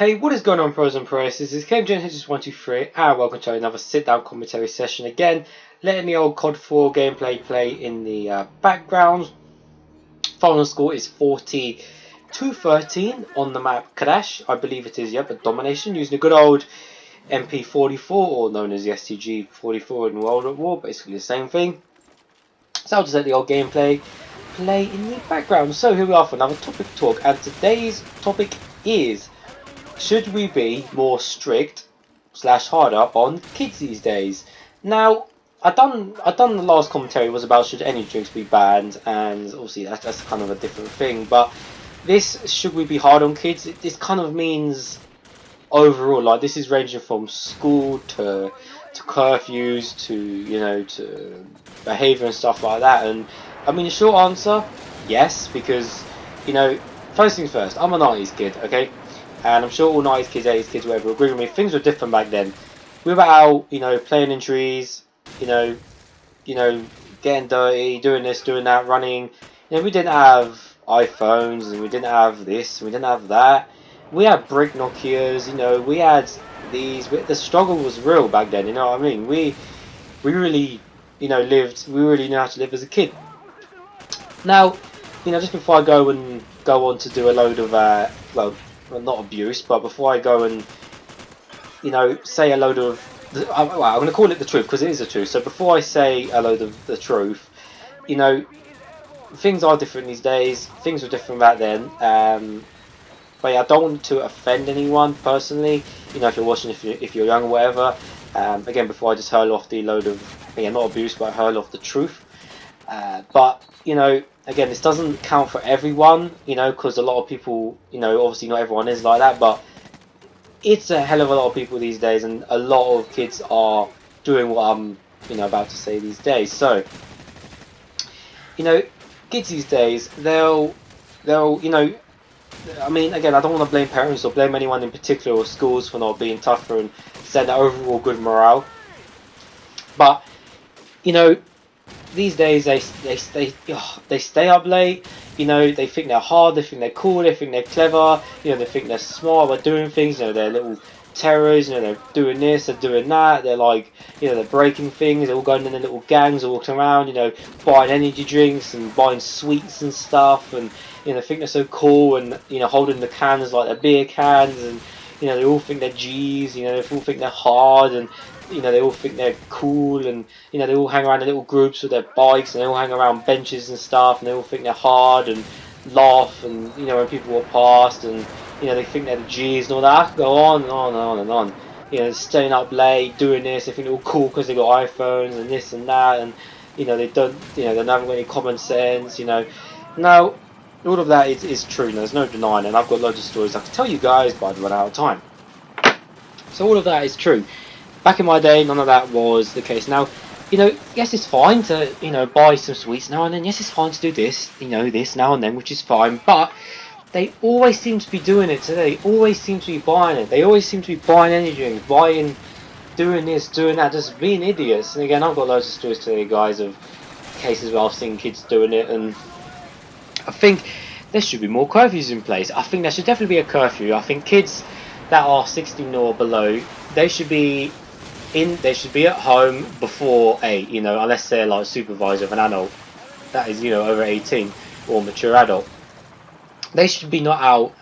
Hey, what is going on, pros and PROesse? This is KMJ123, and welcome to another sit-down commentary session again. Letting the old COD 4 gameplay play in the background. Final score is 40-13 on the map Crash. I believe it is, yep, a domination using a good old MP44, or known as the STG-44 in World at War, basically the same thing. So I'll just let the old gameplay play in the background. So here we are for another topic talk, and today's topic is: should we be more strict / harder on kids these days? Now, I done the last commentary was about should energy drinks be banned, and obviously that's kind of a different thing. But this, should we be hard on kids? This kind of means overall, like, this is ranging from school to curfews to behaviour and stuff like that. And I mean, the short answer, yes, because first things first, I'm a 90s kid, okay? And I'm sure all 90s kids, 80s kids, whatever, will agree with me. Things were different back then. We were out, playing in trees, getting dirty, doing this, doing that, running. We didn't have iPhones, and we didn't have this, and we didn't have that. We had brick Nokias, we had these. The struggle was real back then, you know what I mean? We really, lived. We really knew how to live as a kid. Now, just before I go on to do a load of well, not abuse, but before I go and say a load of I'm going to call it the truth, because it is the truth. So before I say a load of the truth, things are different these days. Things were different back then. But yeah, I don't want to offend anyone personally. If you're watching, if you're young or whatever. Again, before I just hurl off the load of, not abuse, but hurl off the truth. But again, this doesn't count for everyone, because a lot of people, obviously not everyone is like that, but it's a hell of a lot of people these days, and a lot of kids are doing what I'm, about to say these days. So, kids these days, they'll, I mean, again, I don't want to blame parents or blame anyone in particular or schools for not being tougher and setting overall good morale, but, these days they stay up late. They think they're hard, they think they're cool, they think they're clever. They think they're smart by doing things. They're little terrors. They're doing this, they're doing that. They're like, they're breaking things. They're all going in their little gangs, walking around. Buying energy drinks and buying sweets and stuff. And they think they're so cool, and holding the cans like they're beer cans. And they all think they're G's. They all think they're hard, and they all think they're cool, and they all hang around in little groups with their bikes, and they all hang around benches and stuff, and they all think they're hard and laugh, and when people walk past, and they think they're the G's and all that. I could go on and on and on and on. Staying up late, doing this. They think they're all cool because they got iPhones and this and that, and they don't, they haven't got any common sense. Now, all of that is true. There's no denying, and I've got loads of stories I can tell you guys, but I'd run out of time. So all of that is true. Back in my day, none of that was the case. Now, yes, it's fine to, buy some sweets now and then. Yes, it's fine to do this, this now and then, which is fine. But they always seem to be doing it today. They always seem to be buying it. They always seem to be buying energy drinks, doing this, doing that, just being idiots. And again, I've got loads of stories today, guys, of cases where I've seen kids doing it. And I think there should be more curfews in place. I think there should definitely be a curfew. I think kids that are 16 or below, they should be at home before 8, unless they're like supervised of an adult that is, over 18 or mature adult. They should be not out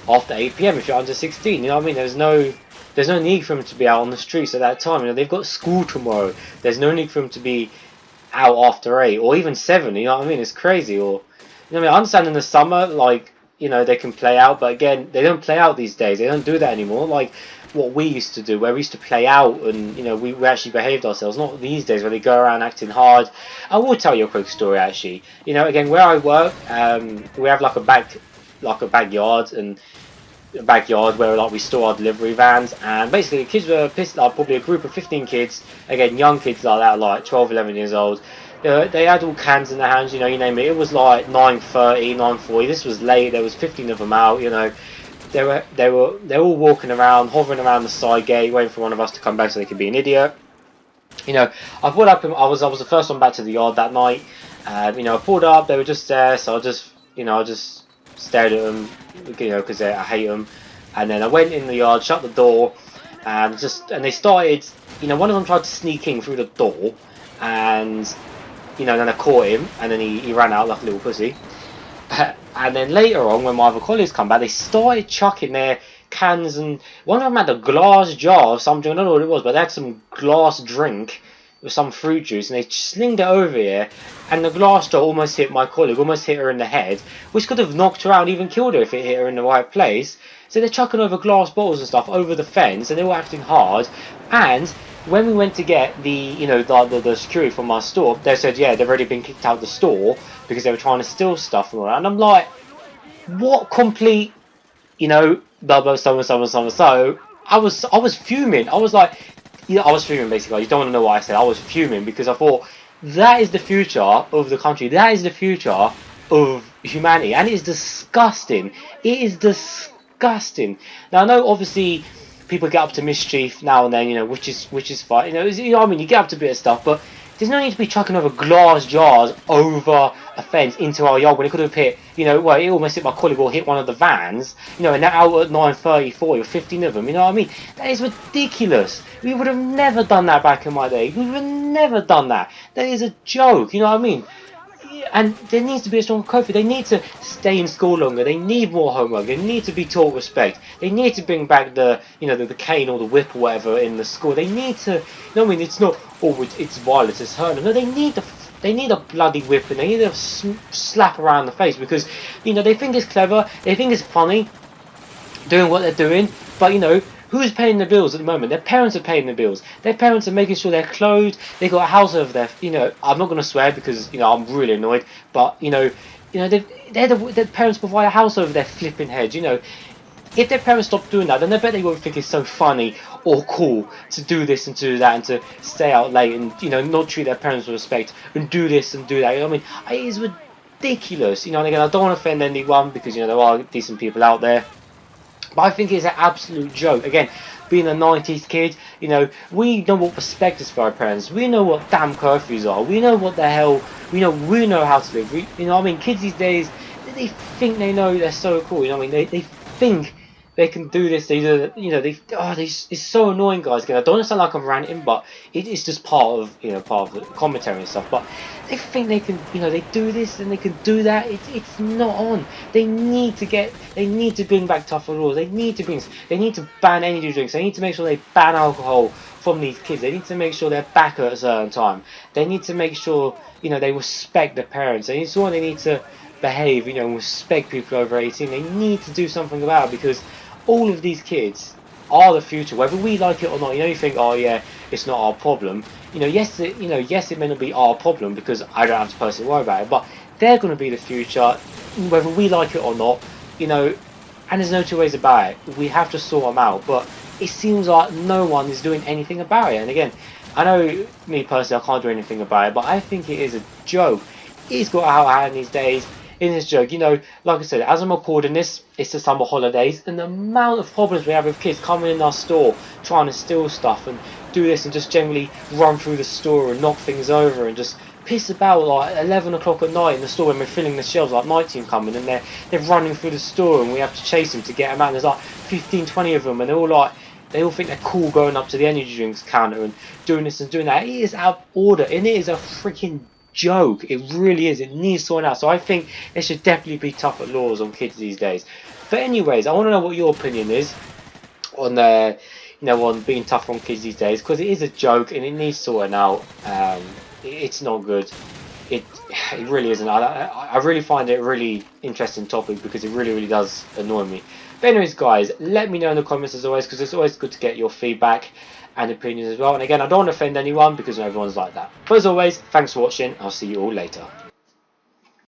after 8 PM if you're under 16. I mean? There's no need for them to be out on the streets at that time. They've got school tomorrow. There's no need for them to be out after 8 or even 7. You know what I mean? It's crazy. Or I understand in the summer, like, they can play out, but again, they don't play out these days. They don't do that anymore. Like what we used to do, where we used to play out and we actually behaved ourselves. Not these days where they go around acting hard. I will tell you a quick story actually. Again, where I work, we have like a backyard where like we store our delivery vans, and basically the kids were pissed. Like probably a group of 15 kids, again young kids like that, like 12, 11 years old. They had all cans in their hands, you name it. It was like 9:30, 9:40. This was late. There was 15 of them out, They were all walking around, hovering around the side gate, waiting for one of us to come back so they could be an idiot. I pulled up. I was the first one back to the yard that night. I pulled up. They were just there, so I just stared at them, because I hate them. And then I went in the yard, shut the door, and they started. One of them tried to sneak in through the door, and then I caught him, and then he ran out like a little pussy. And then later on, when my other colleagues come back, they started chucking their cans, and one of them had a glass jar of something. I don't know what it was, but they had some glass drink with some fruit juice, and they slinged it over here, and the glass jar almost hit my colleague, almost hit her in the head, which could have knocked her out and even killed her if it hit her in the right place. So they're chucking over glass bottles and stuff over the fence, and they were acting hard. And when we went to get the the security from our store, they said, yeah, they've already been kicked out of the store because they were trying to steal stuff and all that. And I'm like, what complete, blah blah so and so and so and so. I was fuming. I was like, I was fuming basically. You don't want to know what I said. I was fuming because I thought that is the future of the country. That is the future of humanity, and it is disgusting. It is disgusting. Now I know obviously people get up to mischief now and then, which is fine. What I mean, you get up to a bit of stuff, but there's no need to be chucking over glass jars over a fence into our yard when it could have hit, well, it almost hit my colleague or hit one of the vans, and they're out at 9:34 or 15 of them, you know what I mean? That is ridiculous. We would have never done that back in my day. We would have never done that. That is a joke, you know what I mean? And there needs to be a stronger code. They need to stay in school longer. They need more homework. They need to be taught respect. They need to bring back the the cane or the whip or whatever in the school. They need to. I mean, it's not it's violence, it's hurting them. No, they need a bloody whip, and they need a slap around the face because they think it's clever. They think it's funny doing what they're doing, but who's paying the bills at the moment? Their parents are paying the bills. Their parents are making sure they're clothed. They got a house over there. I'm not going to swear because I'm really annoyed. But their parents provide a house over their flipping heads. If their parents stop doing that, then I bet they won't think it's so funny or cool to do this and to do that and to stay out late and not treat their parents with respect and do this and do that. I mean, it is ridiculous. And again, I don't want to offend anyone because there are decent people out there. But I think it's an absolute joke. Again, being a 90s kid, we know what respect is for our parents. We know what damn curfews are. We know what the hell, we know how to live. Kids these days, they think they know they're so cool. They think they can do this. It's so annoying, guys. Again, I don't want to sound like I'm ranting, but it's just part of the commentary and stuff. But they think they can, they do this and they can do that. It's not on. They need to bring back tougher laws. They need to ban energy drinks. They need to make sure they ban alcohol from these kids. They need to make sure they're back at a certain time. They need to make sure they respect their parents. They need to behave, and respect people over 18. They need to do something about it because all of these kids are the future, whether we like it or not. You think, oh yeah, it's not our problem. Yes, it may not be our problem because I don't have to personally worry about it, but they're going to be the future, whether we like it or not. And there's no two ways about it. We have to sort them out, but it seems like no one is doing anything about it. And again, I know me personally, I can't do anything about it, but I think it is a joke. It's got out of hand these days. In this joke, like I said, as I'm recording this, it's the summer holidays, and the amount of problems we have with kids coming in our store trying to steal stuff and do this and just generally run through the store and knock things over and just piss about like 11 o'clock at night in the store when we're filling the shelves, like night team coming, and they're running through the store and we have to chase them to get them out. And there's like 15-20 of them, and they all think they're cool going up to the energy drinks counter and doing this and doing that. It is out of order, and it is a freaking joke. It really is. It needs sorting out. So I think there should definitely be tougher laws on kids these days. But anyways, I want to know what your opinion is on on being tougher on kids these days, because it is a joke and it needs sorting out. It's not good. It really isn't. I really find it a really interesting topic because it really does annoy me. But anyways, guys, let me know in the comments as always, because it's always good to get your feedback and opinions as well. And again, I don't want to offend anyone because everyone's like that. But as always, thanks for watching. I'll see you all later.